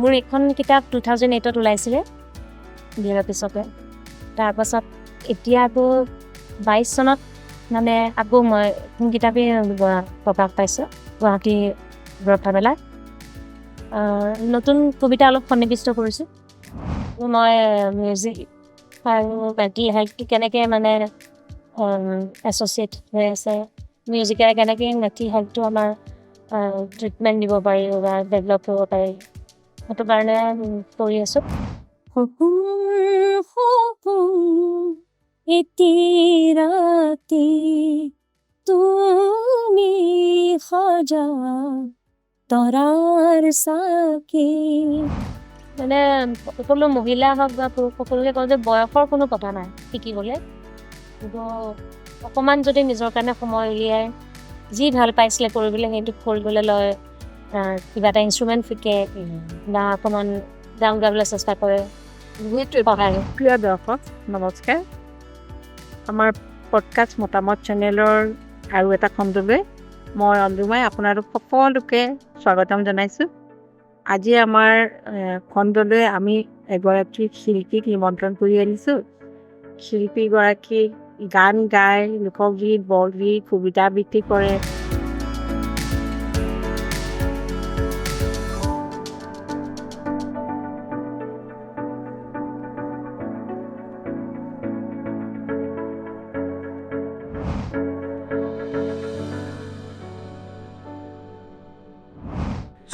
মোৰ এখন কিতাপ 2008ত ওলাইছিলে বিয়াৰ পিছতে। তাৰপাছত এতিয়া আকৌ 22 চনত মানে আকৌ মই এখন কিতাপেই প্ৰকাশ পাইছোঁ গুৱাহাটী গ্ৰন্থমেলাত। নতুন কবিতা অলপ সন্নিৱিষ্ট কৰিছোঁ। মই মিউজিক আৰু মেণ্টেল হেল্থটো কেনেকৈ মানে এছ'চিয়েট হৈ আছে, মিউজিকে কেনেকৈ মেণ্টেল হেল্থটো আমাৰ ট্ৰিটমেণ্ট দিব পাৰি বা ডেভেলপ কৰিব পাৰি, সেইটো কাৰণে কৰি আছোঁ। এটি ৰাতি তুমি সজা তৰাৰ চাকি। মানে সকলো মহিলা হওক বা পুৰুষ সকলোকে কওঁ যে বয়সৰ কোনো কথা নাই শিকিবলৈ, কিন্তু অকণমান যদি নিজৰ কাৰণে সময় উলিয়াই যি ভাল পাইছিলে কৰিবলৈ সেইটো কৰিবলৈ লয়, কিবা এটা ইনষ্ট্ৰুমেণ্ট শিকে বা অকণমান গান গাবলৈ চেষ্টা কৰে, প্ৰিয় দৰ্শক নমস্কাৰ। আমাৰ পডকাষ্ট মতামত চেনেলৰ আৰু এটা খণ্ডলৈ মই অঞ্জুমাই আপোনালোক সকলোকে স্বাগতম জনাইছোঁ। আজি আমাৰ খণ্ডলৈ আমি এগৰাকী শিল্পীক নিমন্ত্ৰণ কৰি আনিছোঁ। শিল্পীগৰাকী গান গায়, লোকগীত, বৰগীত, কবিতা আবৃত্তি কৰে।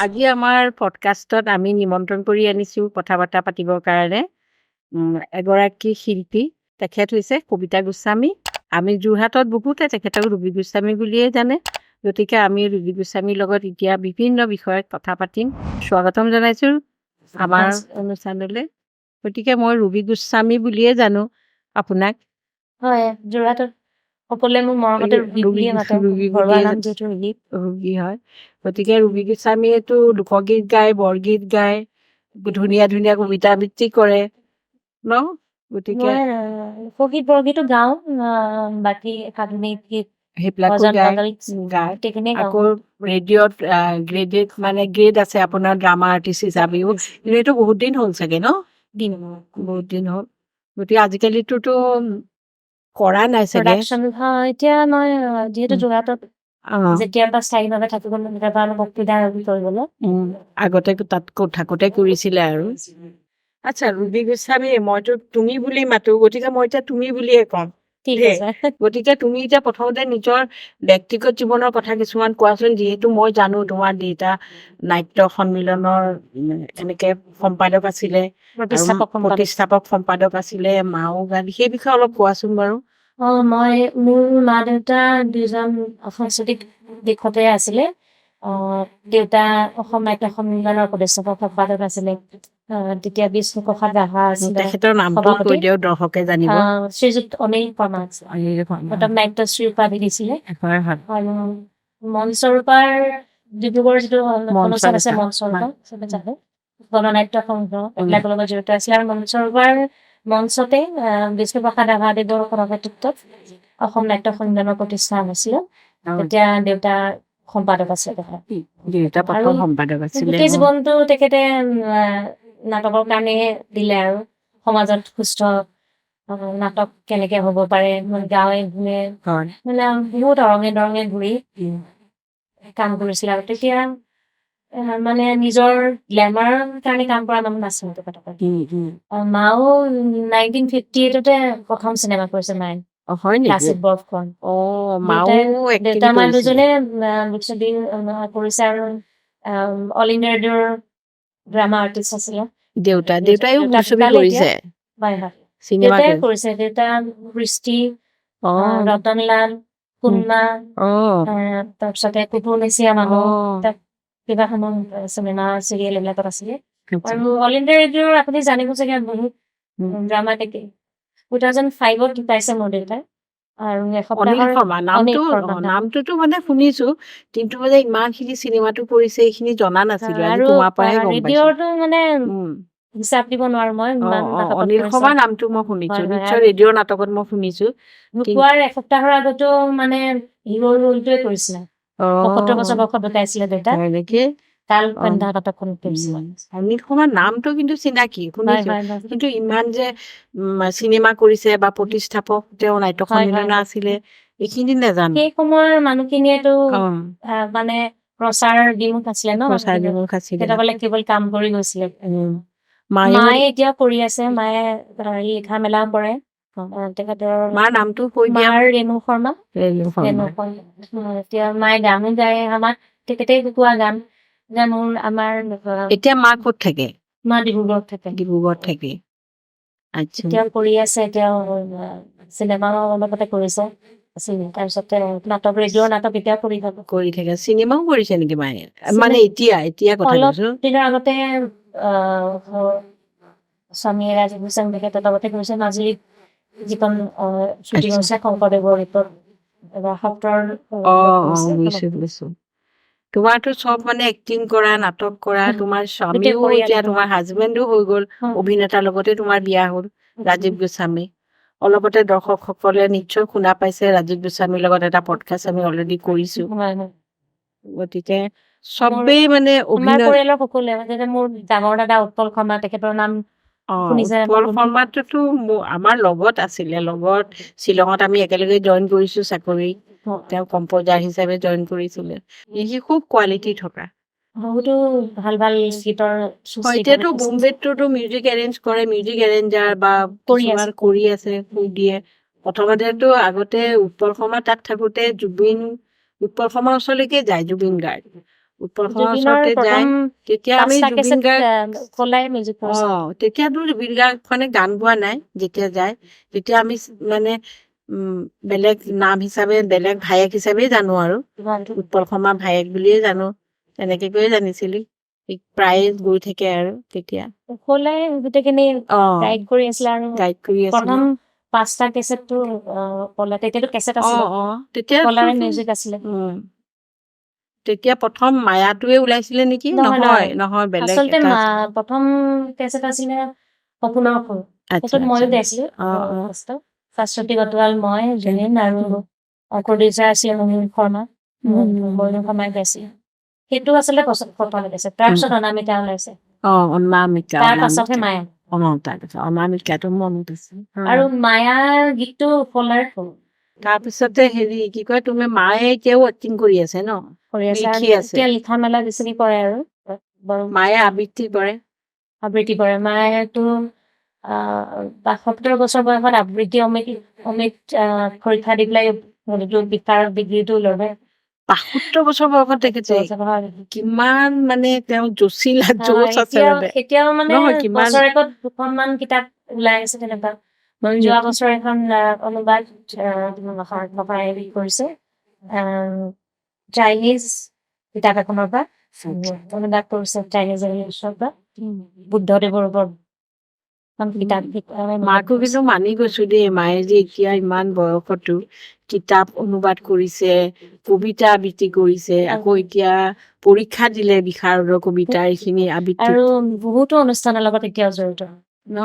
আজি আমাৰ পডকাষ্টত আমি নিমন্ত্ৰণ কৰি আনিছোঁ কথা বতৰা পাতিবৰ কাৰণে এগৰাকী শিল্পী। তেখেত হৈছে কবিতা গোস্বামী। আমি যোৰহাটত বহুতে তেখেতক ৰুবি গোস্বামী বুলিয়ে জানে, গতিকে আমি ৰুবি গোস্বামীৰ লগত এতিয়া বিভিন্ন বিষয়ত কথা পাতিম। স্বাগতম জনাইছোঁ আমাৰ অনুষ্ঠানলৈ। গতিকে মই ৰুবি গোস্বামী বুলিয়ে জানো আপোনাক। হয়, যোৰহাটত সকলোৱে মোক মৰমতে ৰুবি বুলিয়ে মাতে, ঘৰুৱা নাম যিহেতু ৰুবি হয়। গতিকে ৰুবি গোস্বামীয়েতো লোকগীত গায়, বৰগীত গায়, ধুনীয়া ধুনীয়া কবিতা আবৃত্তি কৰে ন। গতিকে লোকগীত বৰগীতো গাওঁ, বাকী আধুনিক গীত সেইবিলাকো গায়। আকৌ ৰেডিঅ'ত গ্ৰেড আছে আপোনাৰ ড্ৰামা আৰ্টিষ্ট হিচাপেও, কিন্তু এইটো বহুত দিন হ'ল চাগে ন? বহুত দিন হ'ল। গতিকে আজিকালিতো কৰা নাই চাগে। এতিয়া মই যিহেতু যোৰহাটত যেতিয়াৰ পৰা স্থায়ীভাৱে থাকিব অসুবিধা কৰিবলৈ আগতে তাত থাকোঁতে কৰিছিলে আৰু। আচ্ছা, ৰুবি গোস্বামী মইতো তুমি বুলি মাতো, গতিকে মই এতিয়া তুমি বুলিয়ে ক'ম। গতিকে তুমি এতিয়া প্ৰথমতে নিজৰ ব্যক্তিগত জীৱনৰ কথা কিছুমান কোৱাচোন, যিহেতু মই জানো তোমাৰ দেউতা নাট্য সন্মিলনৰ এনেকে সম্পাদক আছিলে, প্ৰতিষ্ঠাপক সম্পাদক আছিলে, মাও গান, সেই বিষয়ে অলপ কোৱাচোন বাৰু। মোৰ মা দেউতা দুজন সাংস্কৃতিক দিশতে আছিলে। দেউতা অসম নাট্য সন্মিলনৰ প্ৰতিষ্ঠাপক সম্পাদক আছিলে, তেতিয়া বিষ্ণু প্ৰসাদ ৰাভা আছিলে তেখেতৰ নামটো কৈ দিয়ক দৰ্শকে জানিব। শ্ৰীযুত অনিল শৰ্মা নাট্যশ্ৰী উপাধি দিছিলে। আৰু মঞ্চৰূপাৰ ডিব্ৰুগড় যিটো অনুষ্ঠান আছে, মঞ্চৰূপা গণনাট্য সংঘ এইবিলাকৰ লগত জড়িত আছিলে। আৰু মঞ্চতে বিষ্ণু প্ৰসাদ ৰাভাদেৱৰ সভাপতিত্বত অসম নাট্য সন্মিলনৰ প্ৰতিষ্ঠা হৈছিলে। তেতিয়া দেউতা সম্পাদক আছিলে। গোটেই জীৱনটো তেখেতে নাটকৰ কাৰণে দিলে আৰু সমাজত সুস্থ নাটক কেনেকে হ'ব পাৰে, গাঁৱে ভূঞে মানে বহুত দৰঙে ঘূৰি কাম কৰিছিল। আৰু তেতিয়া মানে নিজৰ গ্লেমাৰৰ কাৰণে কাম কৰা মানুহ নাছিল। মাও 1958তে প্ৰথম চিনেমা কৰিছে মায়ে, লাচিত বৰফুকন। দেউতা মা দুজনে কৰিছে আৰু অল ইণ্ডিয়া ৰেডিঅ'ৰ ড্ৰামা আৰ্টিষ্ট আছিলে। দেউতাইও কৰিছে। দেউতাই কৰিছে, দেউতা বৃষ্টি, ৰতনলাল, কুন্মা, তাৰপিছতে কুকুৰ নিচিয়া মানুহ, কেইবাখনো চিনেমা চিৰিয়েল এইবিলাকত আছিলে। আৰু অল ইণ্ডিয়া ৰেডিঅ'ৰ আপুনি জানিব চাগে বহুত ড্ৰামা 2005ত পাইছে মোৰ দেউতাই। আৰু নামটোতো মানে শুনিছো, কিন্তু মানে ইমানখিনি চিনেমাটো কৰিছে এইখিনি জনা নাছিলো। আজি তোমাৰ পৰাই গম পাইছো। ৰেডিঅ'টো মানে হিচাপ দিব নোৱাৰো মই। অনিল শৰ্মা নামটো মই শুনিছো, নিশ্চয় ৰেডিঅ'ৰ নাটকত মই শুনিছো। ঢুকুৱাৰ এসপ্তাহৰ আগতো মানে হিৰ' ৰোলটোৱে কৰিছিলে। 75 বছৰ বয়সত ঢুকাইছিলে দেউতা। কাল সন্ধ্যা নাটকখন কৰিছো। নীলকমলৰ নামটো কিন্তু চিনাকি হয় শুনিছো, হয় হয় কিন্তু ইমান যে চিনেমা কৰিছে বা প্ৰতিষ্ঠাপক তেওঁ নাট্য হয়, সন্মিলন হয়। আছিলে এইখিনি নাজানো। সেই সময়ৰ মানুহখিনিয়েতো অ মানে প্ৰচাৰ বিমুখ আছিলে ন প্ৰচাৰ মানুহখিনি। বিমুখ আছিলে। তেখেতসকলে কেৱল কাম কৰি গৈছিলে। মায়ে মায়ে এতিয়া কৰি আছে, মায়ে লিখা মেলা কৰে। তেখেতৰ মাৰ নামটো কৈ দিয়া। মাৰ ৰেণু শৰ্মা। ৰেণু শৰ্মা। এতিয়া মায়ে গানো গায়, আমাক তেখেতে গোৱা গান যে আমাৰ এতিয়া মা ক'ত থাকে? মা ডিব্ৰুগড়ত থাকে। ডিব্ৰুগড়ত থাকে। আচ্ছা। এতিয়া কৰি আছে, এতিয়া চিনেমা লগতে কৰিছে। তাৰপিছতে নাটক, ৰেডিঅ'ৰ নাটক এতিয়া কৰি থাকে। চিনেমাও কৰিছে নেকি মায়ে? মানে এতিয়া কথা অলপ কৈছো। দিনৰ আগতে স্বামী ৰাজীৱ গোস্বামী তেখেতৰ লগতে কৰিছে। মাজুলীত যিখন শ্বুটিং হৈছে শংকৰদেৱৰ ৰিপৰ্ট সত্ৰৰ বুজিছো। তোমাৰতো চব মানে এক্টিং কৰা, নাটক কৰা, তোমাৰ স্বামীও এতিয়া তোমাৰ হাজবেণ্ডো হৈ গ'ল, অভিনেতাৰ লগতে তোমাৰ বিয়া হ'ল ৰাজীৱ গোস্বামী। অলপতে দৰ্শকসকলে নিশ্চয় শুনা পাইছে ৰাজীৱ গোস্বামীৰ লগত এটা পডকাষ্ট আমি অলৰেডি কৰিছো। গতিকে চবেই মানে আমাৰ পৰিয়ালৰ সকলোৱে, মোৰ ডাঙৰ দাদা উৎপল শৰ্মা, তেখেতৰ নাম উৎপল শৰ্মাটোতো আমাৰ লগত আছিলে, লগত শ্বিলঙত আমি একেলগে জইন কৰিছো চাকৰি। তেওঁ কম্পজাৰ হিচাপে জইন কৰিছিলে। সি খুব কোৱালিটি থকা, বহুতো ভাল ভাল গীতৰ এতিয়াতো বোম্বেততো মিউজিক এৰেঞ্জ কৰে, মিউজিক এৰেঞ্জাৰ বা কিছুমান কৰি আছে, সুৰ দিয়ে। প্ৰথমতেতো আগতে উৎপল শৰ্মা তাত থাকোতে উৎপল শৰ্মাৰ ওচৰলৈকে যায় জুবিন গাৰ্গ। উৎপল শৰ্মাৰ ওচৰতে যায়। তেতিয়া আমি জুবিন গাৰ্গ তেতিয়াতো জুবিন গাৰ্গখনে গান গোৱা নাই। যেতিয়া যায় তেতিয়া আমি মানে বেলেগ নাম হিচাপে, বেলেগ ভায়েক হিচাপে জানো আৰু উৎপল শৰ্মা ভায়েক বুলিয়ে জানো। তেনেকে কৈয়ে জানিছিলো। প্ৰায়ে গৈ থাকে আৰু তেতিয়া গোটেইখিনি গাইড কৰি আছিলে। আৰু প্ৰথম 5টা কেছেটটো তেতিয়াতো কেছেট আছিলে, কলাৰে মিউজিক আছিলে। তেতিয়া প্ৰথম মায়াটোৱে ওলাইছিলে নেকি? নহয় বেলেগ আচলতে এটা প্ৰথম কেছেট আছিলে সপোনৰ ফুল। সেইটোত ময়ো গাইছিলো। শাশ্বতী গতোৱাল, মই, জুনিন আৰু প্ৰডিউচাৰ আছিলে অনিল শৰ্মা, বৰুণ শৰ্মাই গাইছিলে। সেইটো আচলতে প্ৰথম কেছেট। তাৰপিছত অনামিকা ওলাইছে। তাৰ পাছতহে মায়া। অনামিকাটো মনত আছে। আৰু মায়াৰ গীতটো কলাৰ ফুল। তাৰপিছতে হেৰি কি কয়, তুমি মায়ে এতিয়াও এক্টিং কৰি আছে ন? লিখি আছে। এতিয়া লিখা মেলা বেছিকে কৰে আৰু মায়ে আবৃত্তি কৰে। মায়েতো ৭২ বছৰ বয়সত আবৃত্তি অমিত পৰীক্ষা দি পেলাই ডিগ্ৰীটো ল'লে। ৭২ বছৰ বয়সত তেখেতে কিমান মানে তেওঁ জোচ আছে মানে। এতিয়াও মানে বছৰেকত 2খনমান কিতাপ ওলাই আছে তেনেকুৱা। যোৱা বছৰ এখন অনুবাদ কৰিছে চাইনিজ কিতাপ এখনৰ পৰা অনুবাদ কৰিছে, চাইনিজ পৰা বুদ্ধদেৱৰ ওপৰত কিতাপ। মাকো কিন্তু মানি গৈছো দেই, মায়ে যে এতিয়া ইমান বয়সতো কিতাপ অনুবাদ কৰিছে, কবিতা আবৃত্তি কৰিছে, আকৌ এতিয়া পৰীক্ষা দিলে বিষাৰদৰ কবিতা এইখিনি আবৃত্তি, আৰু বহুতো অনুষ্ঠানৰ লগত এতিয়াও জড়িত ন?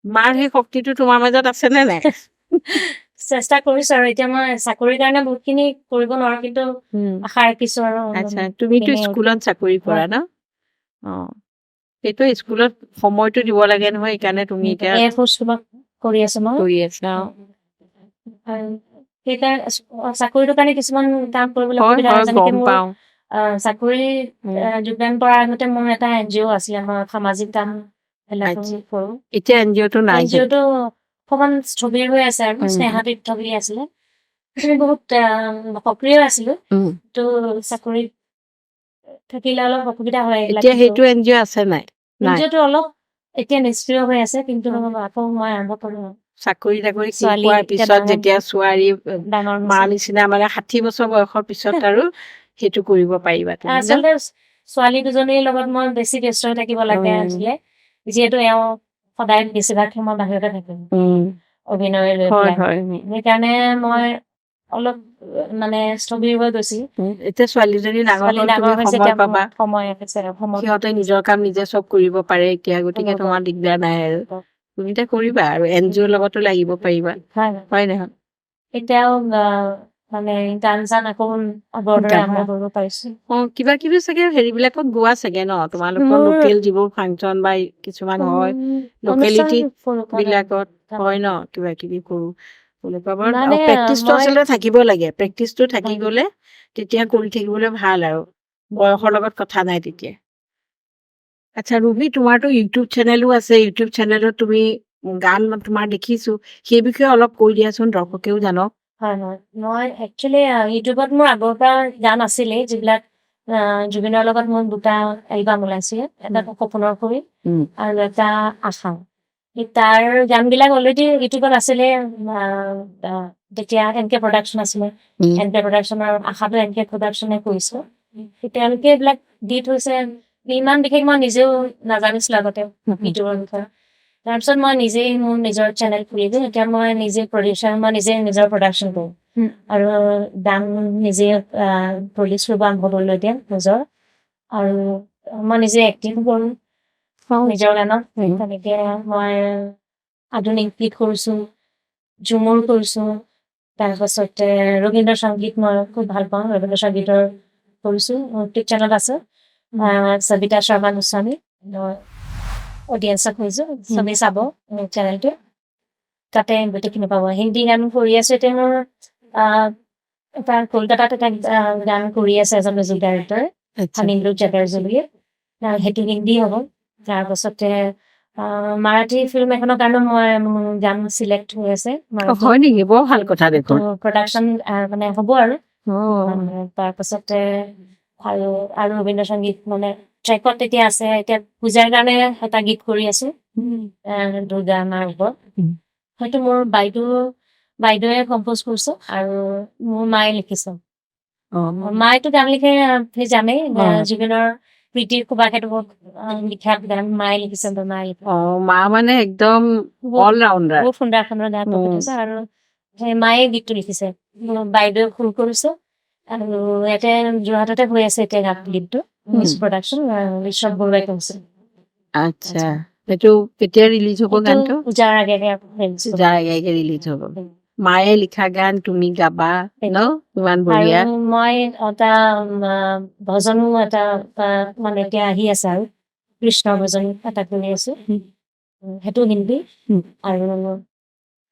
মাৰ সেই শক্তিটো তোমাৰ মাজত আছে নে নাই? চেষ্টা কৰিছো আৰু এতিয়া মই চাকৰিৰ কাৰণে বহুতখিনি কৰিব নোৱাৰো, কিন্তু আশা ৰাখিছো আৰু। আচ্ছা, তুমিতো স্কুলত চাকৰি কৰা ন? সেইটো স্কুলত সময়টো দিব লাগে নহয়, সেইকাৰণে তুমি এতিয়া কৰি আছো মই। চাকৰিটোৰ কাৰণে কিছুমান কাম কৰিবলৈ সুবিধা হয়। যেনেকে মোৰ চাকৰি যোগদান কৰাৰ আগতে মোৰ এটা NGO আছিলে, আমাৰ সামাজিক কাম কৰো। এতিয়া NGOটো নাই? NGOটো অকমান স্থবিৰ হৈ আছে আৰু স্নেহা তীৰ্থ বুলি আছিলে। বহুত সক্ৰিয় আছিলো, তো চাকৰিত থাকিলে অলপ অসুবিধা হয়। এতিয়া সেইটো NGO আছে নাই? NGOটো অলপ এতিয়া নিষ্ক্ৰিয় হৈ আছে, কিন্তু আকৌ মই আৰম্ভ কৰিম। চাকৰি পোৱাৰ পিছত যেতিয়া ছোৱালী মাৰ নিচিনা মানে 60 বছৰ বয়সৰ পিছত আৰু সেইটো কৰিব পাৰিবা। আচলতে ছোৱালী দুজনীৰ লগত মই বেছি ব্যস্ত হৈ থাকিব লাগে আছিলে, যিহেতু এওঁ সদায় বেছিভাগ সময় বাহিৰতে থাকে অভিনয় লৈ পেলাই। সেইকাৰণে মই অলপ মানে স্থবিৰ হৈ গৈছিল। এতিয়া ছোৱালীজনী ডাঙৰ হৈছে, সিহঁতে নিজৰ কাম নিজে চব কৰিব পাৰে এতিয়া, গতিকে তোমাৰ দিগদাৰ নাই আৰু। তুমি এতিয়া কৰিবা আৰু NGOৰ লগতো লাগিব পাৰিবা, হয় নহয়? এতিয়াও মানে গান চান আকৌ আগৰ দৰে গান আৰম্ভ কৰিব পাৰিছো। কিবা কিবি চাগে হেৰিবিলাকত গোৱা চাগে ন তোমালোকৰ মোৰ লোকেল যিবোৰ ফাংচন বা কিছুমান হয় লোকেলিটি বিলাকত হয় ন কিবা কিবি কৰো মানে প্ৰেক্টিচটো মই আচলতে থাকিব লাগে প্ৰেক্টিচটো থাকি গলে তেতিয়া কৰি থাকিবলৈ ভাল আৰু বয়সৰ লগত কথা নাই তেতিয়া আচ্ছা ৰুবি তোমাৰতো ইউটিউব চেনেলো আছে ইউটিউব চেনেলত তুমি গান তোমাৰ দেখিছো সেই বিষয়ে অলপ কৈ দিয়াচোন দৰ্শকেও জানক হয় হয় মই একচুৱেলি ইউটিউবত মোৰ আগৰ পৰা গান আছিলে যিবিলাক জুবিনৰ লগত মোৰ দুটা এলবাম ওলাইছে এটা সপোনৰ ফুল আৰু এটা আশা তাৰ গানবিলাক অলৰেডি ইউটিউবত আছিলে তেতিয়া এনকে প্ৰডাকশ্যন আছিলে এনকে প্ৰডাকশ্যনৰ আশাটো এনকে প্ৰডাকশ্যনে কৰিছো তেওঁলোকে এইবিলাক দি থৈছে ইমান বিশেষ মই নিজেও নাজানিছিলো আগতে ইউটিউবৰ বিষয়ে তাৰপিছত মই নিজেই মোৰ নিজৰ চেনেল খুলিলো এতিয়া মই নিজে প্ৰডিউচাৰ মই নিজে নিজৰ প্ৰডাকশ্যন কৰো আৰু গান নিজে প্ৰডিউচ কৰিব আৰম্ভ কৰিলো এতিয়া নিজৰ আৰু মই নিজে এক্টিং কৰো নিজৰ গানত তেনেকে মই আধুনিক গীত কৰিছো ঝুমুৰ কৰিছো তাৰপাছতে ৰবীন্দ্ৰ সংগীত মই খুব ভাল পাওঁ ৰবীন্দ্ৰ সংগীতৰ কৰিছো ইউটিউব চেনেল আছে সবিতা শৰ্মা গোস্বামী অডিয়েন্সক কৈছো চবেই চাব চেনেলটো তাতে গোটেইখিনি পাব হিন্দী গান কৰি আছো এতিয়া মোৰ এটা কলকাতাত এটা গান কৰি আছে এজন মিউজিক ডাইৰেক্টৰ হানিন্দ্ৰ চেটাৰ্জী বুলি সেইটো হিন্দী হ'ব তাৰপাছতে মাৰাঠী ফিল্ম এখনৰ কাৰণে মই গান চিলেক্ট হৈ আছে হয় নেকি বৰ ভাল কথা দেখোন প্ৰডাকশ্যন মানে হ'ব আৰু তাৰপাছতে আৰু ৰবীন্দ্ৰ সংগীত মানে ট্ৰেকত এতিয়া আছে এতিয়া পূজাৰ কাৰণে এটা গীত কৰি আছো দুৰ্গা মাৰ ওপৰত হয়তো মোৰ বাইদেৱে কম্প'জ কৰিছে আৰু মোৰ মায়ে লিখিছে মায়েতো গান লিখে তুমি জানেই জুবিনৰ প্ৰীতিৰ সুবাসেতো লিখা গান মায়ে লিখিছে মা মানে একদম অল ৰাউণ্ডাৰ বহুত সুন্দৰ সুন্দৰ গান লিখিছে আৰু সেই মায়ে গীতটো লিখিছে বাইদেৱে সুৰ কৰিছে আৰু ইয়াতে যোৰহাটতে হৈ আছে এতিয়া গান গীতটো প্ৰডাকশ্যন ঋষভ বৰুৱাই কৰিছে আচ্ছা সেইটো কেতিয়া ৰিলিজ হ'ব গানটো পূজাৰ আগে ৰিলিজ হ'ব মায়ে লিখা গান তুমি গাবা ন ইমান বঢ়িয়া আৰু মই এটা ভজনো এটা মানে এতিয়া আহি আছে আৰু কৃষ্ণ ভজন এটা কৰি আছো সেইটো হিন্দী আৰু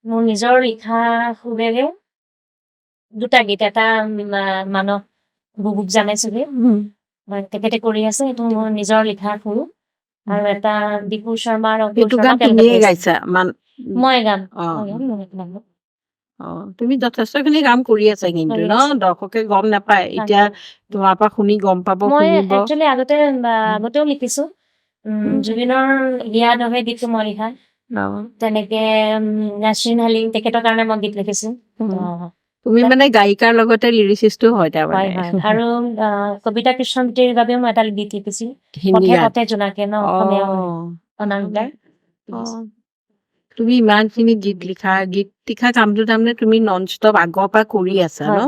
মোৰ নিজৰ লিখা সুৰেৰে দুটা গীত এটা মানৱ বুবুক জানে চবে তেখেতে কৰি আছে সেইটো মোৰ নিজৰ লিখা সুৰ আৰু এটা দীপু শৰ্মাৰ মই গান তুমি যথেষ্টখিনি কাম কৰি আছা কিন্তু ন দৰ্শকে গম নাপায় এতিয়া তোমাৰ পৰা শুনি গম পাব মই একচুৱেলি আগতেও লিখিছো জুবিনৰ ইয়াদ হয় গীতটো মই লিখা তেনেকে নাছৰিন হালিম তেখেতৰ কাৰণে মই গীত লিখিছো তুমি মানে গায়িকাৰ লগতে লিৰিচিষ্টো হয় তাৰমানে আৰু কবিতা কৃষ্ণমূৰ্তিৰ বাবেও মই এটা গীত লিখিছো পথে পথে জোনাকে ন তুমি ইমানখিনি গীত লিখা কামটো তাৰমানে তুমি নন ষ্টপ আগৰ পৰা কৰি আছা ন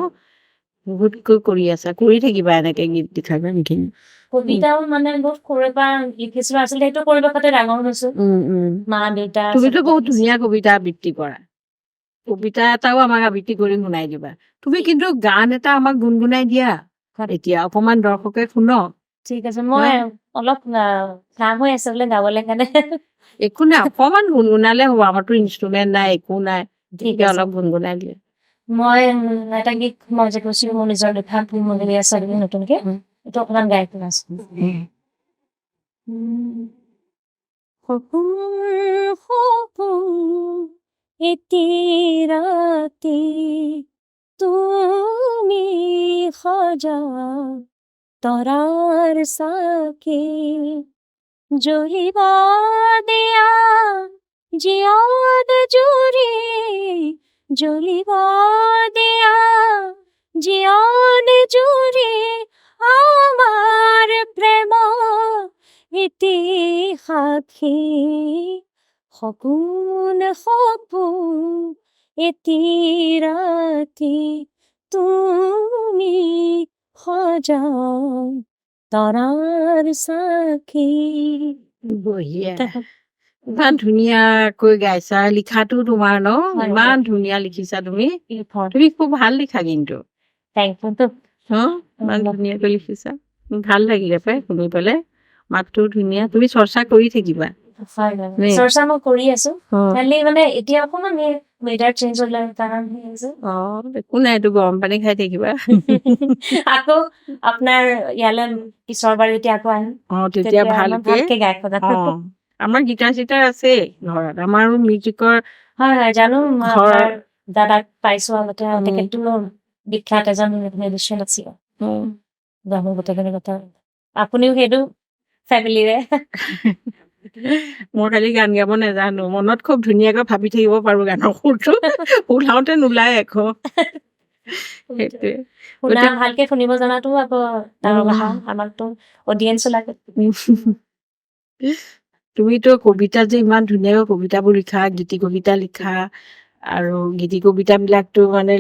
বহুতকৈ কৰি আছা কৰি থাকিবা এনেকে গীত লিখা গানখিনি কবিতাও মানে বহুত সৰুৰে পৰা লিখিছিলো আচলতে সেইটো পৰিৱেশতে ডাঙৰ হৈছো মা দেউতা তুমিতো বহুত ধুনীয়া কবিতা আবৃত্তি কৰা কবিতা এটাও আমাক আবৃত্তি কৰি শুনাই দিবা তুমি কিন্তু গান এটা আমাক গুণগুণাই দিয়া এতিয়া অকমান দৰ্শকে শুনক ঠিক আছে মই অলপ কাম হৈ আছে বোলে গাবলৈ কাৰণে একো নাই অকমান গুণগুণালে হ'ব আমাৰতো ইনষ্ট্ৰুমেণ্ট নাই একো নাই গতিকে অলপ গুণগুণাই দিয়ে মই এটা গীত মই যে কৈছিলো মোৰ নিজৰ লিখা মনলি আছে নতুনকে এইটো অকমান গাই শুনা আছো এটি ৰাতি তুমি সজা তৰাৰ চাকি জ্বলিব দিয়া জিয়াদ জুৰি জ্বলিব দিয়া জিয়াদ জুৰি আমাৰ প্ৰেম এটি সাক্ষী সপোন এটি ৰাতি তুমি সজা তৰাৰ সাক্ষী বঢ়িয়া ইমান ধুনীয়াকৈ গাইছা, লিখাটো তোমাৰ ন হয়, ইমান ধুনীয়া লিখিছা তুমি হয়। তুমি খুব ভাল লিখা কিন্তু Thank you. ইমান ধুনীয়াকৈ লিখিছা ভাল লাগিলে পাই শুনি পেলাই মাতটো ধুনীয়া তুমি চৰ্চা কৰি থাকিবা হয়, নে? চৰ্চা মই কৰি আছো অ খালি মানে এতিয়া অকণমান ৱেডাৰ চেঞ্জ হ'লে কাৰণ হৈ আছে অ, একো নাই এইটো গৰম পানী খাই থাকিবা আকৌ আপোনাৰ ইয়ালৈ পিছৰ বাৰ যেতিয়া আকৌ আহিম অ তেতিয়া মই ভালকে গাই অ সদায় আমাৰ গীটাৰ চিটাৰ আছে ঘৰত আমাৰো মিউজিকৰ হয় হয় জানো মই ঘৰ আপোনাৰ দাদাক পাইছো আগতে উম। তেখেতটো বিখ্যাত এজন মিউজিচিয়ান আছিল জানো গোটেইখিনি কথা আপুনিও সেইটো ফেমিলিৰে মই খালি গান গাব নাজানো মনত খুব ধুনীয়াকৈ ভাবি থাকিব পাৰো গানৰ সুৰটো ওলাওতে নোলায় একো সেইটোৱে শুনা ভালকে শুনিব জনাটো আকৌ ডাঙৰ কথা আমাৰতো অডিয়েঞ্চো লাগে তুমিতো কবিতা যে ইমান ধুনীয়াকৈ কবিতাবোৰ লিখা গীতি কবিতা লিখা আৰু গীতি কবিতাবিলাকতো মানে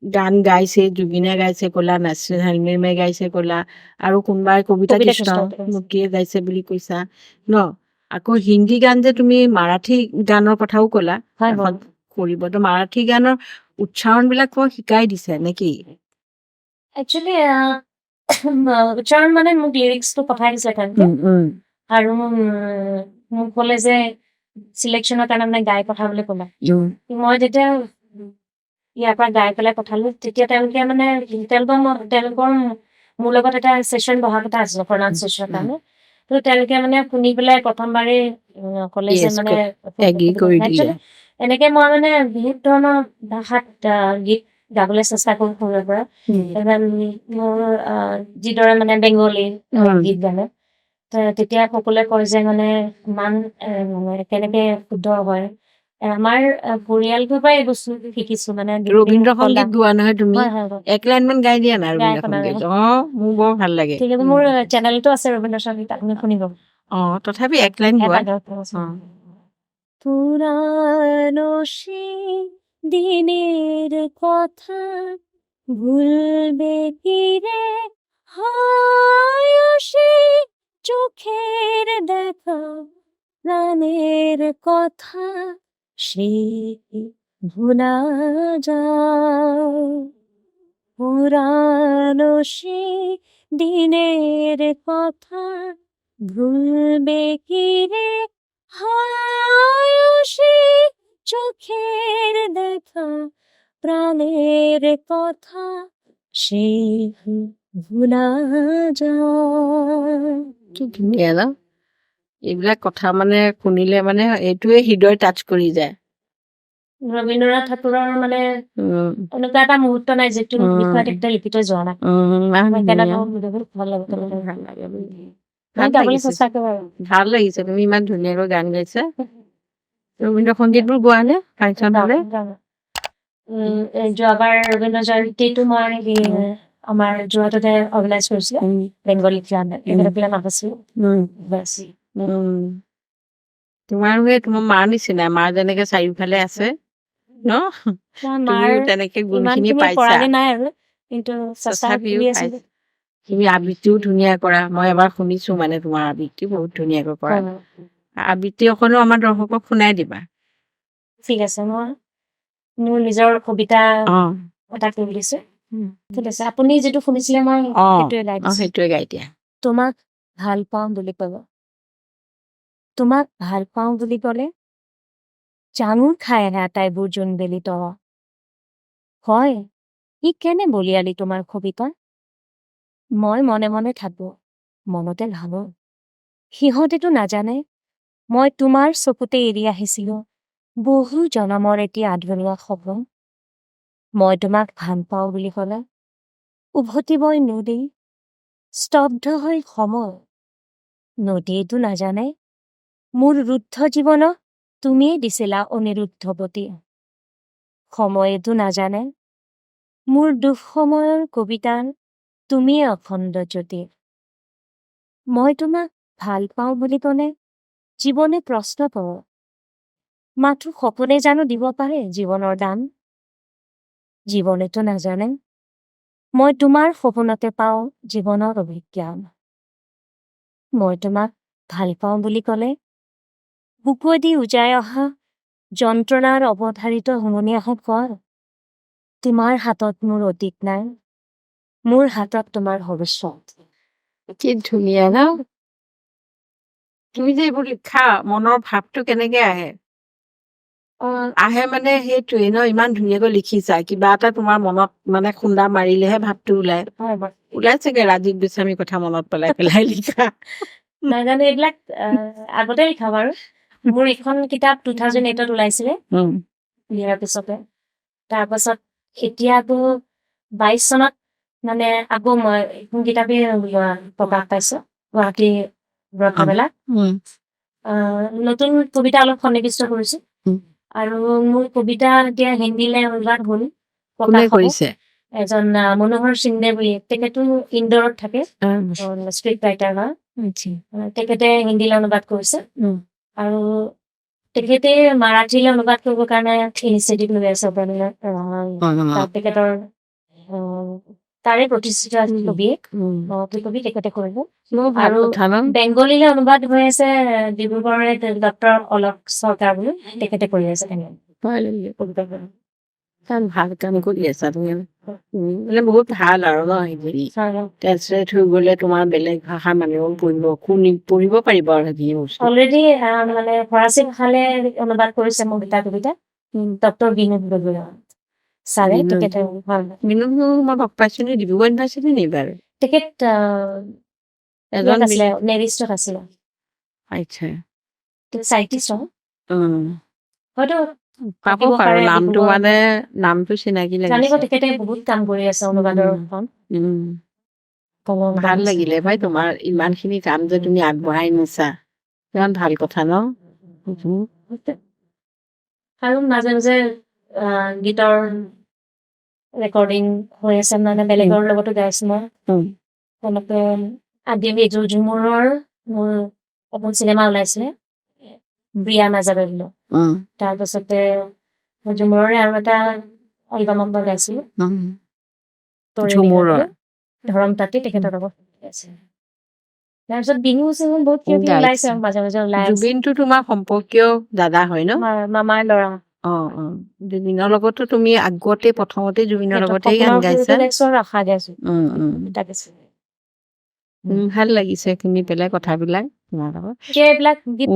গান গাইছে জুবিনে গাইছে কলা নাচৰিন হালিমে গাইছে কলা আৰু কোনোবাই কবিতা কৃষ্ণমূৰ্তিয়ে গাইছে বুলি কৈছা ন আকৌ হিন্দী গান যে তুমি মাৰাঠী গানৰ কথাও কলা এখন কৰিব তো মাৰাঠী গানৰ উচ্চাৰণবিলাক মই শিকাই দিছে নেকি একচুৱেলি উচ্চাৰণ মানে মোক লিৰিক্সটো পঠাই দিছে তেওঁলোকে আৰু মোক ক'লে যে চিলেকশ্যনৰ কাৰণে মানে গাই পঠাবলৈ ক'লে মই যেতিয়া ইয়াৰ পৰা গাই পেলাই পঠালো তেতিয়া তেওঁলোকে মানে তেওঁলোকৰ মোৰ লগত এটা ছেশ্যন বহা কথা আছিলে প্ৰনাউন্সিয়েশ্যনৰ কাৰণে তো তেওঁলোকে মানে শুনি পেলাই প্ৰথমবাৰেই ক'লে যে মানে একচুৱেলি এনেকে মই মানে বহুত ধৰণৰ ভাষাত গীত গাবলৈ চেষ্টা কৰো সৰুৰে পৰা মোৰ যিদৰে মানে বেংগলী গীত গালে তেতিয়া সকলোৱে কয় যে মানে ইমান মানে কেনেকে শুদ্ধ হয় আমাৰ পৰিয়ালটোৰ পৰাই এই বস্তু শিকিছো মানে ৰবীন্দ্ৰ সংগীত গোৱা নহয় তুমি হয় হয় এক লাইন মান গাই দিয়া না ৰবীন্দ্ৰ সংগীত মোৰ বৰ ভাল লাগে ঠিক আছে মোৰ চেনেলটো আছে ৰবীন্দ্ৰ সংগীত আপুনি শুনিব তথাপি এক লাইন গোৱা পুরানো সেই দিনের কথা ভুলবে কি রে হয় সে চোখের দেখা প্রাণের কথা সে ভুলা যায় পুরানো সেই দিনের কথা ভুলবে কি রে হয় সে চোখের দেখা প্রাণের কথা সে ভুলা যায় কি ধুনীয়া ন এইবিলাক কথা মানে শুনিলে মানে এইটোৱে হৃদয় টাচ কৰি যায় ৰবীন্দ্ৰনাথ ঠাকুৰৰ মানে এনেকুৱা এটা মুহূৰ্ত নাই যিটো বিষয়ত একটা লিখিত যোৱা নাই ভাল লাগিছে তুমি ইমান ধুনীয়াকৈ গান গাইছা ৰবীন্দ্ৰ সংগীতবোৰ গোৱা নে ফাংচন হলে যোৱাবাৰ ৰবীন্দ্ৰ জয়ন্তীটো মই আমাৰ যোৰহাটতে অৰ্গেনাইজ কৰিছিলে বেংগলী তোমাৰ মাৰ নিচিনা মাৰ যেনেকে চাৰিওফালে আছে ন তুমিও তেনেকে গুণখিনি পাইছা কিন্তু তুমি আবৃত্তিও ধুনীয়া কৰা মই এবাৰ শুনিছো মানে তোমাৰ আবৃত্তি বহুত ধুনীয়াকৈ কৰা আবৃত্তি অকণো আমাৰ দৰ্শকক শুনাই দিবা ঠিক আছে মই মোৰ নিজৰ কবিতা এটা কৰি দিছো ঠিক আছে আপুনি যেটো শুনিছিলে মই সেইটোৱে গাই দিয়া তোমাক ভাল পাওঁ বুলি ক'ব তোমাক ভাল পাওঁ বুলি ক'লে জাঙুৰ খাই আহে আটাইবোৰ জোনবেলি তৰা হয় ই কেনে বলিয়ালি তোমাৰ কবিতা মই মনে মনে থাকো মনতে ভাবো সিহঁতেতো নাজানে মই তোমাৰ চকুতে এৰি আহিছিলো বহু জনমৰ এটি আধৰুৱা সপোন মই তোমাক ভাল পাওঁ বুলি ক'লে উভতিবই নদী স্তব্ধ হৈ সময় নদীয়েতো নাজানে মোৰ ৰুদ্ধ জীৱনক তুমিয়ে দিছিলা অনিৰুদ্ধৱতী সময়েতো নাজানে মোৰ দুখ সময়ৰ কবিতাৰ তুমিয়ে অখণ্ড জ্যোতি মই তোমাক ভাল পাওঁ বুলি ক'লে জীৱনে প্ৰশ্ন পাব মাথো সপোনে জানো দিব পাৰে জীৱনৰ দান জীৱনেতো নাজানে মই তোমাৰ সপোনতে পাওঁ জীৱনৰ অভিজ্ঞান মই তোমাক ভাল পাওঁ বুলি ক'লে বুকুৱেদি উজাই অহা যন্ত্ৰণাৰ অৱধাৰিত হুমনিয়াহঁত তোমাৰ হাতত মোৰ অতীত নাই, মোৰ হাতত তোমাৰ ভৱিষ্যত। কি ধুনীয়া ন? তুমি যে এইবোৰ লিখা মনৰ ভাৱটো কেনেকে আহে? আহে মানে সেইটোৱে ন, ইমান ধুনীয়াকৈ লিখিছা। কিবা এটা তোমাৰ মনত মানে খুন্দা মাৰিলেহে ভাৱটো ওলাই। ওলাই চাগে ৰাজীৱ গোস্বামীৰ কথা মনত পেলাই পেলাই লিখা। নাজানো, এইবিলাক আগতে লিখা বাৰু। মোৰ এইখন কিতাপ 2008ত ওলাইছিলে দিয়াৰ পিছতে। তাৰপাছত এতিয়া আকৌ 22 চনত মানে আকৌ মই এইখন কিতাপেই প্ৰকাশ পাইছো গুৱাহাটী গ্ৰন্থমেলা। নতুন কবিতা অলপ সন্নিৱিষ্ট কৰিছো আৰু মোৰ কবিতা এতিয়া হিন্দীলৈ অনুবাদ হ'ল। কোনে কৰিছে? এজন মনোহৰ সিংদেৱ বুলি, তেখেতো ইন্দোৰত থাকে, স্ক্ৰিপ্ট ৰাইটাৰ হয়। তেখেতে হিন্দীলৈ অনুবাদ কৰিছে আৰু তেখেতে মাৰাঠীলৈ অনুবাদ কৰিবৰ কাৰণে ইনিচিয়েটিভ লৈ আছে। তেখেতৰ তাৰে প্ৰতিষ্ঠিত কবি তেখেতে কৰিব আৰু বেংগলীলৈ অনুবাদ হৈ আছে ডিব্ৰুগড়ৰে ডক্টৰ অলক চৰকাৰ বুলি, তেখেতে কৰি আছে। ভাল কাম কৰি আছা তুমি। মানে বহুত ভাল আৰু ন, হেৰি ট্ৰেন্সলেট হৈ গলে তোমাৰ বেলেগ ভাষা মানুহেও পঢ়িব পাৰিব আৰু সেইখিনি বস্তু। অলৰেডি মানে ফৰাচী ভাষালৈ অনুবাদ কৰিছে মোৰ কবিতা ডক্টৰ বিনোদ গগৈ ছাৰে। তেখেতে বিনোদ মই লগ পাইছো নে ডিব্ৰুগড় ইউনিভাৰ্চিটি নি বাৰু? তেখেত এজন আছিলে, নেৰিষ্টত আছিলে। আচ্ছা, চাইণ্টিষ্ট হয়তো পাব পাৰো নামটো, মানে নামটো চিনাকি লাগিছে। জানিব তেখেতে বহুত কাম কৰি আছে অনুবাদৰ। ভাল লাগিলে ভাই, তোমাৰ ইমান খিনি কাম যে তুমি আগবঢ়াই নিছা, কিমান ভাল কথা ন। আৰু মাজে মাজে গীতৰ ৰেকৰ্ডিং হৈ আছে, মানে বেলেগৰ লগতো গাইছো মই। তেনেকে আদিবি ঝুমুৰৰ মোৰ এখন চিনেমা ওলাইছিলে ব্ৰিয়া নাজাৰে দিলো। তাৰপাছতে ঝুমুৰৰে আৰু এটা এলবামত মই গাইছিলো, ধৰম তাঁতী, তেখেতৰ লগত আছে। তাৰপিছত বিহু চিহু বহুত কিবা কিবি ওলাইছে আৰু মাজে মাজে ওলাই আছে। জুবিনটো তোমাৰ সম্পৰ্কীয় দাদা হয় ন? মামাৰ ল'ৰা। জুবিনৰ লগতো তুমি আগতে প্ৰথমতে জুবিনৰ লগতে গান গাইছা। আশা গাইছো। ভাল লাগিছে শুনি পেলাই কথাবিলাক তোমাৰ লগত। এইবিলাক গীত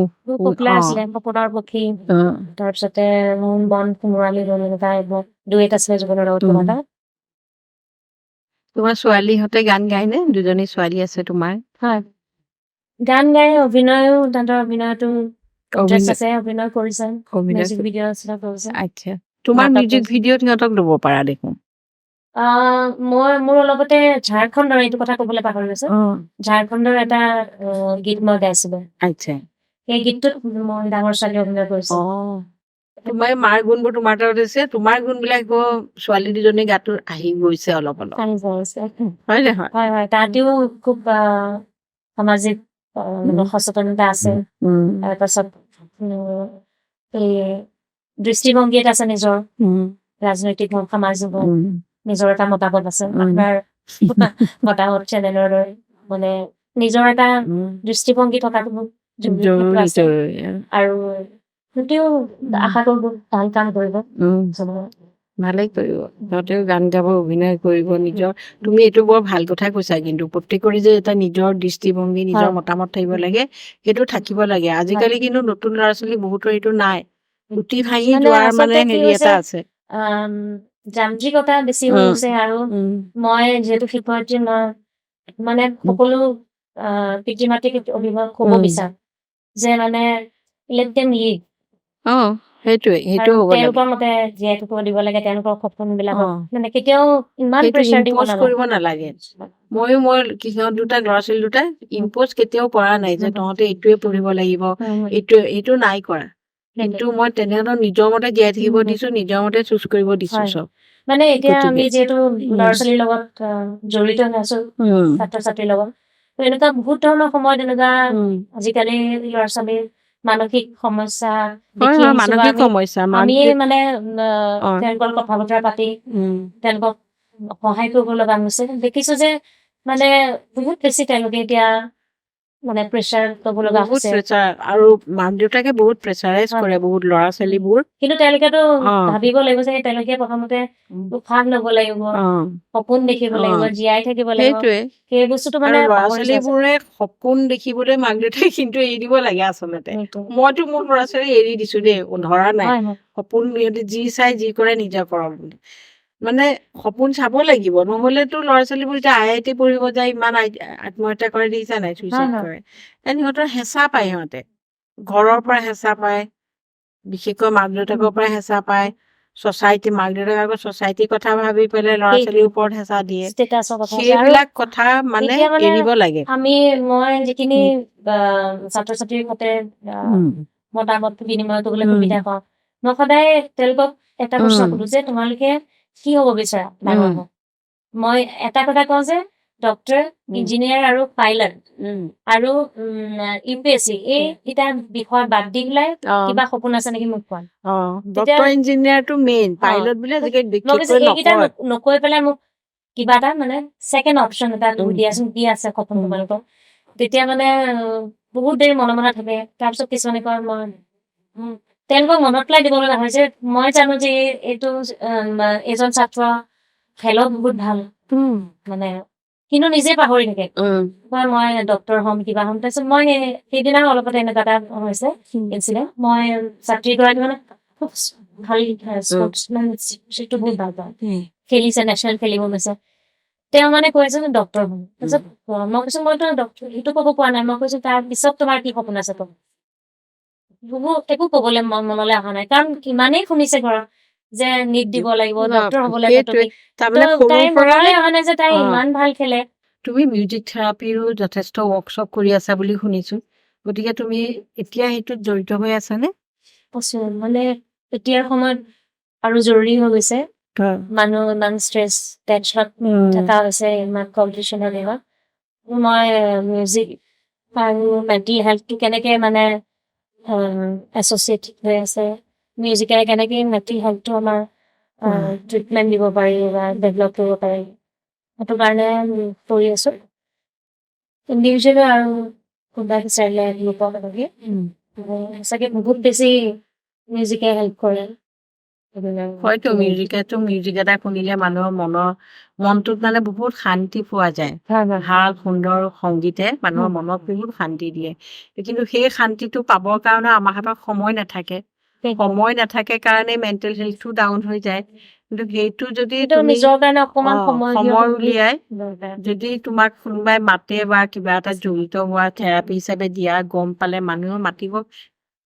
পপুলাৰ আছিলে, সপোনৰ পক্ষী, তাৰপিছতে বন কুমৰালী ডুৱেট আছিলে জুবিনৰ লগত। তোমাৰ ছোৱালীহঁতে গান গায় নে? দুজনী ছোৱালী আছে তোমাৰ। হয়, গান গাই, অভিনয়ো, তাহাঁতৰ অভিনয়তো ইন্টাৰেষ্ট আছে, অভিনয় কৰিছে, মিউজিক ভিডিঅ' আছিলে কৰিছে। আচ্ছা, তোমাৰ মিউজিক ভিডিঅ'ত সিহঁতক ল'ব পাৰা দেখোন। মোৰ অলপতে ঝাৰখণ্ডৰ, এইটো কথা কবলৈ পাহৰি গৈছো, ঝাৰখণ্ডৰ এটা গীত মই গাইছিলো। আচ্ছা, সেই গীতটোত মই ডাঙৰ ছোৱালী অভিনয় কৰিছো। তোমাৰ মাৰ গুণবোৰ তোমাৰ তাত আছে, তোমাৰ গুণবিলাক ছোৱালী দুজনী গাতো আহি গৈছে অলপ অলপ। হয় নহয়? হয় হয়, তাহাঁতিও খুব সামাজিক সচেতনতা আছে। তাৰপাছত এই দৃষ্টিভংগী এটা আছে নিজৰ, ৰাজনৈতিক সামাজিক নিজৰ এটা মতামত আছে। আপোনাৰ মতামত চেনেলৰ মানে নিজৰ এটা দৃষ্টিভংগী থকাটো আছে আৰু সিহঁতেও আশা কৰিব ভাল কাম কৰিব। ভালেই কৰিব, সিহঁতেও গান গাব, অভিনয় কৰিব নিজৰ। তুমি এইটো বৰ ভাল কথা কৈছা, কিন্তু প্ৰত্যেকৰে যে এটা নিজৰ দৃষ্টিভংগী, নিজৰ মতামত থাকিব লাগে, সেইটো থাকিব লাগে। আজিকালি কিন্তু নতুন ল'ৰা ছোৱালী বহুতৰ এইটো নাই, উঠি ভাঙি যোৱাৰ মানে হেৰি এটা আছে। যান্ত্ৰিকতা বেছি হৈ গৈছে, আৰু মই যিহেতু শিক্ষয়িত্ৰী, মই মানে সকলো পিতৃ মাতৃক অভিভাৱক ক'ব বিচাৰো যে মানে let them lead। তেওঁলোকৰ মতে জীয়াই থাকিব দিব লাগে, তেওঁলোকৰ সপোনবিলাকক মানে কেতিয়াও ইমান প্ৰেছাৰ দিব নালাগে। মই সিহঁত দুটা ল'ৰা ছোৱালী দুটা ইম্পজ কেতিয়াও কৰা নাই যে তহঁতে এইটোৱে পঢ়িব লাগিব, এইটো নাই কৰা। কিন্তু মই তেনেধৰণৰ নিজৰ মতে জীয়াই থাকিব দিছো, নিজৰ মতে চুজ কৰিব দিছো চব। মানে এতিয়া আমি যিহেতু ল'ৰা ছোৱালীৰ লগত জড়িত হৈ আছো, ছাত্ৰ ছাত্ৰীৰ লগত, এনেকুৱা বহুত ধৰণৰ সময়ত এনেকুৱা আজিকালি ল'ৰা ছোৱালীৰ মানসিক সমস্যা দেখি আহিছো। আমি মানে তেওঁলোকৰ কথা বতৰা পাতি তেওঁলোকক সহায় কৰিব লগা হৈছে। দেখিছো যে মানে বহুত বেছি তেওঁলোকে এতিয়া মানে প্ৰেছাৰ ল'ব লগা বহুত হৈছে প্ৰেছাৰ আৰু মাক দেউতাকে বহুত প্ৰেছাৰাইজ কৰে বহুত ল'ৰা ছোৱালীবোৰ কিন্তু তেওঁলোকেতো অ ভাবিব লাগিব যে তেওঁলোকে প্ৰথমতে উশাহ ল'ব লাগিব অ সপোন দেখিব অ লাগিব জীয়াই থাকিব লাগিব সেইটোৱে সেই বস্তুটো আৰু মানে ল'ৰা পাহৰি যোৱা যায় ছোৱালীবোৰে সপোন দেখিবলৈ মাক দেউতাকে কিন্তু এৰি দিব লাগে আচলতে সেইটো। মইতো মোৰ ল'ৰা ছোৱালী এৰি দিছো দেই ধৰা নাই হয় হয় সপোন সিহঁতে যি চাই যি কৰে নিজে কৰক বুলি মানে সপোন চাব লাগিব নহলেতো ল'ৰা ছোৱালীবোৰ এতিয়া IIT পঢ়িব যায় ইমান আত্মহত্যা কৰে দেখিছা নাই হয় চুইচাইড হয় কৰে সিহঁতৰ হেঁচা পায় সিহঁতে ঘৰৰ পৰা হেঁচা পায় বিশেষকৈ মাক দেউতাকৰ পৰা হেঁচা পায় ছচাইটি মাক দেউতাক আকৌ ছচাইটিৰ কথা ভাবি পেলাই ল'ৰা ছোৱালীৰ ওপৰত হেঁচা দিয়ে ষ্টেটাছৰ কথা আছে আৰু সেইবিলাক কথা মানে এতিয়া মানে এৰিব লাগে মই যিখিনি ছাত্ৰ ছাত্ৰীৰ সৈতে মতামত বিনিময় কৰিবলৈ সুবিধা পাওঁ মই সদায় তেওঁলোকক এটা প্ৰশ্ন সুধো যে তোমালোকে কি হ'ব বিচৰা ডাঙৰ হওক মই এটা কথা কওঁ যে ডক্টৰ ইঞ্জিনিয়াৰ আৰু পাইলট আৰু UPSC এই কেইটা বিষয় বাদ দি পেলাই কিবা সপোন আছে নেকি মোক কোৱা ডক্টৰ ইঞ্জিনিয়াৰটো মেইন পাইলট বুলি আজিকালি মই কৈছো বিশেষকৈ এইকেইটা নকয় নকৈ পেলাই মোক কিবা এটা মানে ছেকেণ্ড অপশ্যন এটা দিয়াচোন কি আছে সপোন তোমালোকৰ তেতিয়া মানে বহুত দেৰি মনে মনে থাকে তাৰপিছত কিছুমানে কয় মই তেওঁলোকক মনত পেলাই দিব লগা হয় যে মই জানো যে এইটো এজন ছাত্ৰ খেলত বহুত ভাল মানে কিন্তু নিজে পাহৰি থাকে মই ডক্টৰ হ'ম কিবা হ'ম তাৰপিছত মই সেইদিনা অলপতে এনেকুৱা এটা হৈছে ইনচিডেণ্ট মই ছাত্ৰীগৰাকী মানে খুব ভাল স্পৰ্টছমেন সেইটো বহুত ভাল পাওঁ খেলিছে নেশ্যনেল খেলিব গৈছে তেওঁ মানে কৈছে যে ডক্টৰ হ'ম তাৰপিছত মই কৈছো মইতো ডক্টৰ সেইটো ক'ব পোৱা নাই মই কৈছো তাৰ পিছত তোমাৰ কি সপোন আছে ক'ব একো ক'বলৈ মনলৈ অহা নাই কাৰণ ইমানেই শুনিছে ঘৰত যে নিট দিব লাগিব ডক্টৰ হ'ব লাগিব তুমি তাই মনলৈ অহা নাই যে তাই ইমান ভাল খেলে তুমি মিউজিক থেৰাপিৰো যথেষ্ট ৱৰ্কশ্বপ কৰি আছা বুলি শুনিছো গতিকে তুমি এতিয়া সেইটোত জড়িত হৈ আছানে মানে এতিয়াৰ সময়ত আৰু জৰুৰী হৈ গৈছে মানুহ ইমান ষ্ট্ৰেছ টেনচনত থকা হৈছে ইমান কম্পিটিশ্যনৰ দিনত মই মিউজিক আৰু মেণ্টেল হেল্থটো কেনেকে মানে এছ'চিয়েট হৈ আছে মিউজিকেৰে কেনেকে মেণ্টেল হেল্থটো আমাৰ ট্ৰিটমেণ্ট দিব পাৰি বা ডেভেলপ কৰিব পাৰি সেইটো কাৰণে কৰি আছো ইণ্ডিভিজুৱেল আৰু কোনোবা বিচাৰিলে গ্ৰুপৰ লাগে সঁচাকে বহুত বেছি মিউজিকে হেল্প কৰে হয়তো মিউজিক এটা শুনিলে মানুহৰ মনটোত মানে বহুত শান্তি পোৱা যায় ভাল সুন্দৰ সংগীতে মানুহৰ মনত বহুত শান্তি দিয়ে কিন্তু সেই শান্তিটো পাবৰ কাৰণে আমাৰ হাতত সময় নাথাকে কাৰণে মেণ্টেল হেল্থটো ডাউন হৈ যায় কিন্তু সেইটো যদি তুমি নিজৰ কাৰণে অকমান সময় উলিয়াই যদি তোমাক কোনোবাই মাতে বা কিবা এটা জড়িত হোৱা থেৰাপি হিচাপে দিয়া গম পালে মানুহে মাতিব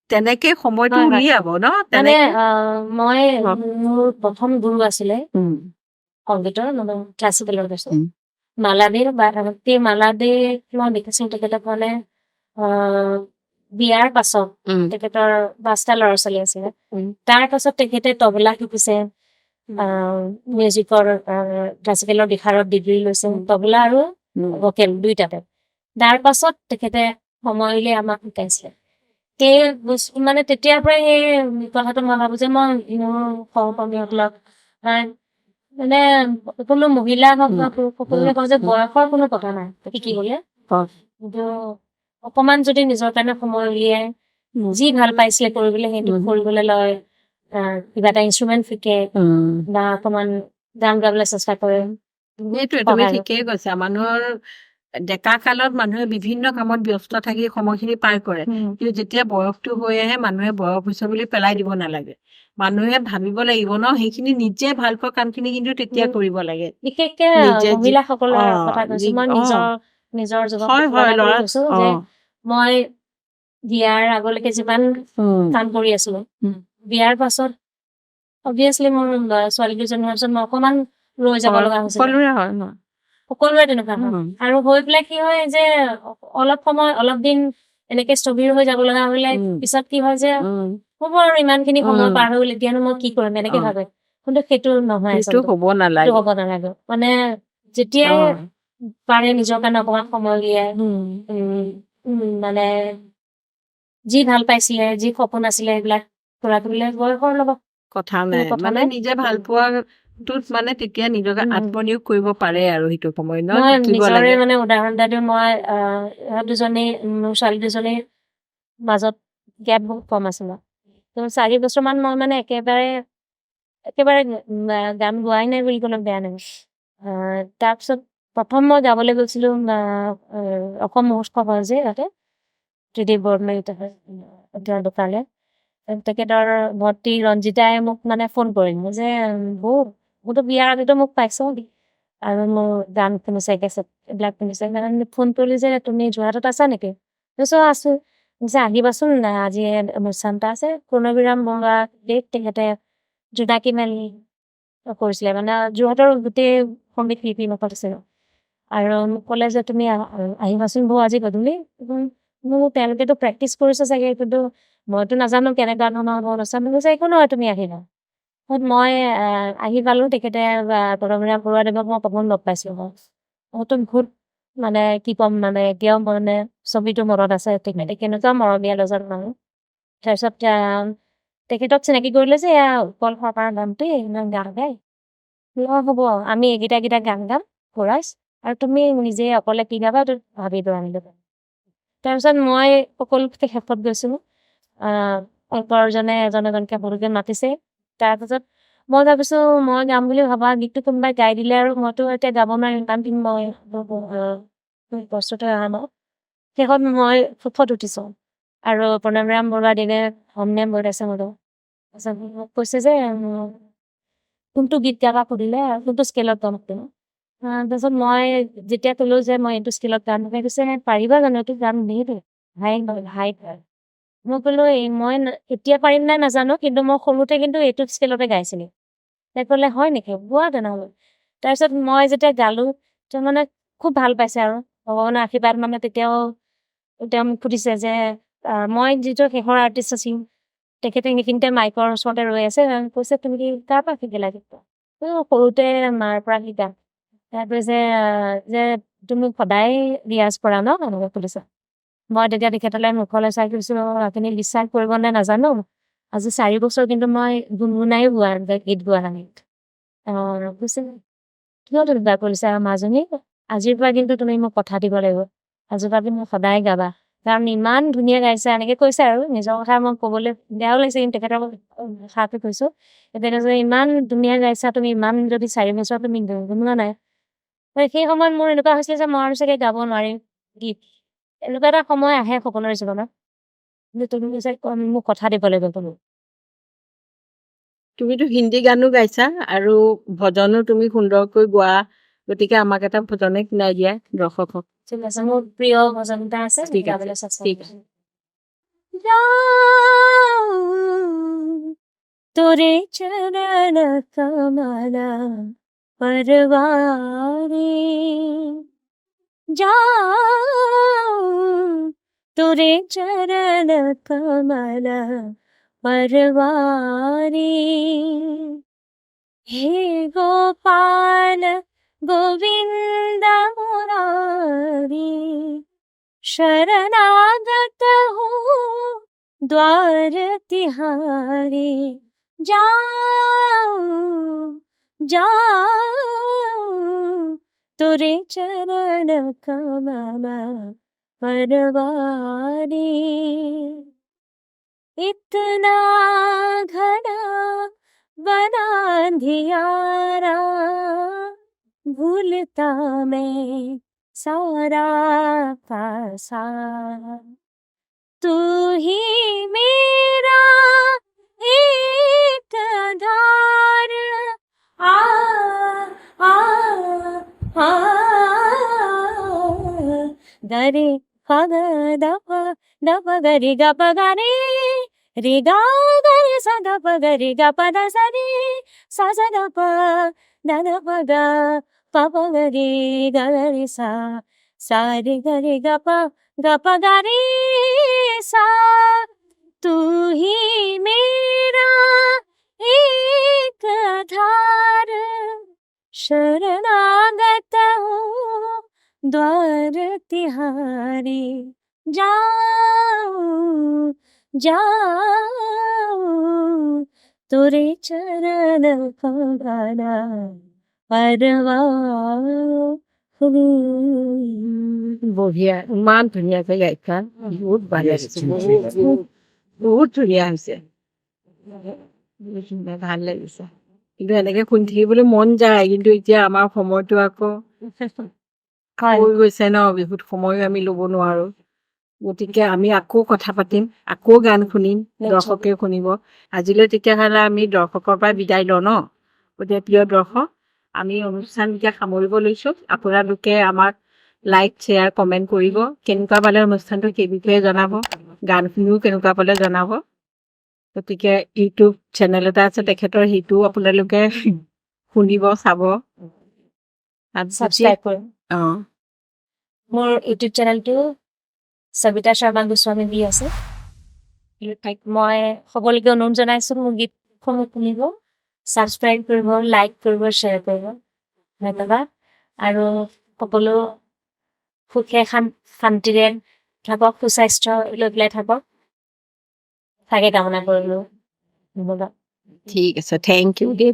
তেনেকে সময়টো উলিয়াব ন মানে মই মোৰ প্ৰথম গুৰু আছিলে সংগীতৰ মানে ক্লাছিকেলৰ কৈছো মালাদীৰ মই দেখিছো তেখেতক মানে বিয়াৰ পাছত তেখেতৰ 5টা ল'ৰা ছোৱালী আছিলে তাৰ পাছত তেখেতে তবলা শিকিছে মিউজিকৰ ক্লাছিকেলৰ বিশাৰত ডিগ্ৰী লৈছে তবলা আৰু ভকেল দুইটাতে তাৰ পাছত তেখেতে সময় উলিয়াই আমাক শিকাইছিলে সেই মানে তেতিয়াৰ পৰাই সেই কথাটো মই ভাবো যে মই মোৰ সহকৰ্মীসকলক মানে সকলো মহিলা হওক বা পুৰুষ সকলোৱে কওঁ যে বয়সৰ কোনো কথা নাই শিকিবলে কিন্তু অকমান যদি নিজৰ কাৰণে সময় উলিয়াই যি ভাল পাইছিলে কৰিবলৈ সেইটো কৰিবলৈ লয় কিবা এটা ইনষ্ট্ৰুমেণ্ট শিকে বা অকমান গান গাবলৈ চেষ্টা কৰে সেইটোৱে তুমি ঠিকেই কৈছা মানুহৰ ডেকা কালত মানুহে বিভিন্ন কামত ব্যস্ত থাকি সময়খিনি পাৰ কৰে কিন্তু যেতিয়া বয়সটো হৈ আহে মানুহে বয়স হৈছে বুলি পেলাই দিব নালাগে মানুহে ভাবিব লাগিব ন সেইখিনি নিজে ভাল পোৱা কামখিনি কিন্তু তেতিয়া কৰিব লাগে বিশেষকে মহিলাসকলৰ কথা কৈছো মই নিজৰ যুৱক কৈছো যে মই বিয়াৰ আগলৈকে যিমান কাম কৰি আছিলো বিয়াৰ পাছত অবভিয়াছলি মোৰ ছোৱালী দুজনী হোৱাৰ পিছত মই অকমান ৰৈ যাব লগা হৈছিল সকলোৰে তেনেকুৱা হয় আৰু হৈ পেলাই কি হয় যে অলপ সময় অলপ দিন এনেকে স্থবিৰ হৈ যাব লগা হলে পিছত কি হয় যে হ'ব আৰু ইমানখিনি সময় পাৰ হৈ গ'ল এতিয়ানো মই কি কৰিম এনেকে ভাবে কিন্তু সেইটো নহয় হ'ব নালাগে মানে যেতিয়াই পাৰে নিজৰ কাৰণে অকমান সময় উলিয়াই মানে যি ভাল পাইছিলে যি সপোন আছিলে সেইবিলাক পুৰা কৰিলে বয়সৰ লগত কথা নাই মানে নিজে ভাল পোৱা তোত মানে তেতিয়া নিজকে আত্মনিয়োগ কৰিব পাৰে আৰু সেইটো সময় ন মই শিকিব নিজৰে লাগে মানে উদাহৰণ এটা দিওঁ মই ইহঁত দুজনী মোৰ ছোৱালী দুজনীৰ মাজত গেপ বহুত কম আছিলে তো 4 বছৰমান মই মানে একেবাৰে গান গোৱাই নাই বুলি ক'লে বেয়া নাই তাৰপিছত প্ৰথম মই গাবলৈ গৈছিলো অসম মহোৎসৱ হয় যে ইয়াতে ত্ৰিদীপ বৰ্মন তেওঁৰ দোকানে তেখেতৰ ভৰ্তি ৰঞ্জিতাই মোক মানে ফোন কৰিল যে বহুতো বিয়াৰ আগতে মোক পাইছ আৰু মোৰ গান শুনিছে কেছেট এইবিলাক শুনিছে মানে ফোন কৰিলি যে তুমি যোৰহাটত আছা নেকি কৈছো আছো যে আহিবাচোন আজি অনুষ্ঠান এটা আছে পূৰ্ণবিৰাম বৰুৱা দেৱ তেখেতে জোনাকী মেলি কৰিছিলে মানে যোৰহাটৰ গোটেই সংগীত শিল্পী মুখত আছে আৰু মোক ক'লে যে তুমি আহিবাচোন বৌ আজি গধূলি মোক তেওঁলোকেতো প্ৰেক্টিচ কৰিছে চাগে কিন্তু মইতো নাজানো কেনেকুৱা ধৰণৰ হ'ব অনুষ্ঠান কৈছে একো নহয় তুমি আহিবা মই আহি পালো তেখেতে পূৰ্ণবিৰাম বৰুৱাদেৱক মই প্ৰথম লগ পাইছিলো মইতো বহুত মানে কি ক'ম মানে এতিয়াও মানে ছবিটো মনত আছে তেখেতে কেনেকুৱা মৰমীয়া এজন মানুহ তাৰপিছত তেখেতক চিনাকি কৰিলে যে এয়া উৎপল শৰ্মাৰ নামটো ইমান গান গাই হ'ব আমি এইকেইটা গান গাম কোৰাছ আৰু তুমি নিজে অকলে কি গাবা ভাবি লোৱা আনিলো তাৰপিছত মই সকলো শেষত গৈছিলো অল্পৰজনে এজনকে বহুতজন মাতিছে তাৰপিছত মই ভাবিছো মই গাম বুলি ভাবা গীতটো কোনোবাই গাই দিলে আৰু মইতো এতিয়া গাব নোৱাৰিম কাৰণ কি মই প্ৰস্তুত হৈ অহা ন শেষত মই ফুফত উঠিছো আৰু পূৰ্ণবিৰাম বৰুৱাদেৱে হমনেম বজাইছে মোৰ তাৰপিছত মোক কৈছে যে কোনটো গীত গাবা সুধিলে আৰু কোনটো স্কেলত গাম তাৰপিছত মই যেতিয়া ক'লো যে মই এইটো স্কেলত গান কৈছে পাৰিবা জানো এইটো গান নিদো হাই মই ক'লো মই এতিয়া পাৰিম নাই নাজানো কিন্তু মই সৰুতে কিন্তু এইটো স্কেলতে গাইছিলো তাই ক'লে হয় নেকি গোৱা তেনেহ'লে তাৰপিছত মই যেতিয়া গালো তেওঁ মানে খুব ভাল পাইছে আৰু ভগৱানৰ আশীৰ্বাদ মানে তেতিয়াও তেওঁ মোক সুধিছে যে মই যিটো শেষৰ আৰ্টিষ্ট আছিলো তেখেতে সেইখিনিতে মাইকৰ ওচৰতে ৰৈ আছে কৈছে তুমি কি কাৰ পৰা শিকিলা গীতটো সৰুতে মাৰ পৰা শিকা কৈছে যে তুমি সদায় ৰিয়াজ কৰা ন এনেকৈ সুধিছে মই তেতিয়া তেখেতলৈ মুখলৈ চাই কৈছো আপুনি বিশ্বাস কৰিব নে নাজানো আজি 4 বছৰ কিন্তু মই গুণগুণাই গীত গোৱা নাই কৈছে কিয় তেনেকুৱা কৰিছা মাজনী আজিৰ পৰা কিন্তু তুমি মোক কথা দিব লাগিব আজিৰ পৰা তুমি সদায় গাবা কাৰণ ইমান ধুনীয়া গাইছে এনেকে কৈছে আৰু নিজৰ কথা মই ক'বলৈ বেয়াও লাগিছে কিন্তু তেখেতৰ ভাষাটো কৈছো তেনেকৈ ইমান ধুনীয়া গাইছা তুমি ইমান যদি 4 বছৰ তুমি গুণগুণোৱা নাই সেই সময়ত মোৰ এনেকুৱা হৈছিলে যে মই চাগে গাব নোৱাৰিম গীত এনেকুৱা এটা সময় আহে সকলোৰে জীৱনত যে তুমি মোক কথা দিব লাগিব তুমিতো হিন্দী গানো গাইছা আৰু ভজনো তুমি সুন্দৰকৈ গোৱা গতিকে আমাক এটা ভজনে শুনাই দিয়া দৰ্শকক ঠিক আছে মোৰ প্ৰিয় ভজন এটা আছে গাবলৈ চেষ্টা কৰিম তোৰে চৰণ কমল परवारी जाऊं तुरे चरण कमल परवारी हे गोपाल गोविंद मुरारी शरणागत हूँ द्वार तिहारी जाऊं तुरे चरण कमल परवारी इतना घना बना अंधियारा भूलता मैं सारा पासा तू ही मेरा एक आधार आ आ आ गरे ग दप दप गरे ग प गरे रे ग गरे स द प गरे ग प द स रे स स द प द द प ग प प गरे ग रे सा सा रे गरे ग प ग रे सा तू ही मेरा एक आधार शरणागत हूँ द्वार तिहारी जाऊं जाऊं তোরে চরণ কমলা পৰৱা বঢ়িয়া, ইমান ধুনীয়াকে গাইছা, বহুত ভাল লাগিছে, বহুত ধুনীয়া হৈছে, বহুত ধুনীয়া, ভাল লাগিছে। কিন্তু এনেকে শুনি থাকিবলৈ মন যায়, কিন্তু এতিয়া আমাৰ সময়টো আকৌ হয় হৈ গৈছে ন, বিহুত সময়ো আমি ল'ব নোৱাৰো। গতিকে আমি আকৌ কথা পাতিম, আকৌ গান শুনিম, দৰ্শকে শুনিব। আজিলৈ তেতিয়াহ'লে আমি দৰ্শকৰ পৰা বিদায় লওঁ ন। গতিকে প্ৰিয় দৰ্শক, আমি অনুষ্ঠান এতিয়া সামৰিব লৈছো। আপোনালোকে আমাক লাইক, শ্বেয়াৰ, কমেণ্ট কৰিব। কেনেকুৱা পালে অনুষ্ঠানটো সেই বিষয়ে জনাব, গান শুনিও কেনেকুৱা পালে জনাব। গতিকে ইউটিউব চেনেল এটা আছে তেখেতৰ, সেইটোও আপোনালোকে শুনিব, চাব। ছাবস্ক্ৰাইব কৰিম। অঁ, মোৰ ইউটিউব চেনেলটো সবিতা শৰ্মা গোস্বামী বি আছে। মই সকলোকে অনুৰোধ জনাইছো মোৰ গীতসমূহ শুনিব, ছাবস্ক্ৰাইব কৰিব, লাইক কৰিব, শ্বেয়াৰ কৰিব। ধন্যবাদ। আৰু সকলো সুখে শান্তিৰে থাকক, সুস্বাস্থ্য লৈ পেলাই থাকক, তাকে কামনা কৰিলো। ধন্যবাদ। ঠিক আছে, থেংক ইউ দেই।